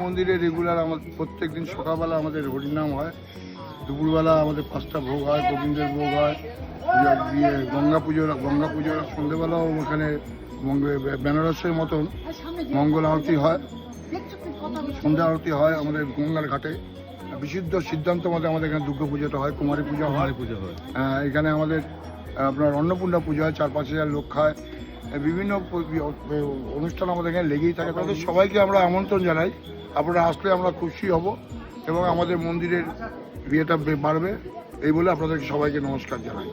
মন্দিরে রেগুলার আমাদের প্রত্যেক দিন সকালবেলা আমাদের হরিনাম হয়, দুপুরবেলা আমাদের 5টা ভোগ হয়, গোবিন্দের ভোগ হয়, দিয়ে গঙ্গা পুজোর সন্ধ্যেবেলাও ওখানে বেনারসের মতন মঙ্গল আরতি হয়, সন্ধ্যা আরতি হয় আমাদের গঙ্গার ঘাটে। বিশুদ্ধ সিদ্ধান্ত মতে আমাদের এখানে দুর্গা পুজোটা হয়, কুমারী পুজো হয়। এখানে আমাদের আপনার অন্নপূর্ণা পুজো হয়, 4-5 হাজার লোক খায়। বিভিন্ন অনুষ্ঠান আমাদের এখানে লেগেই থাকে। তাদের সবাইকে আমরা আমন্ত্রণ জানাই, আপনারা আসলে আমরা খুশি হব এবং আমাদের মন্দিরের বিয়েটা বাড়বে এই বলে আপনাদেরকে সবাইকে নমস্কার জানাই।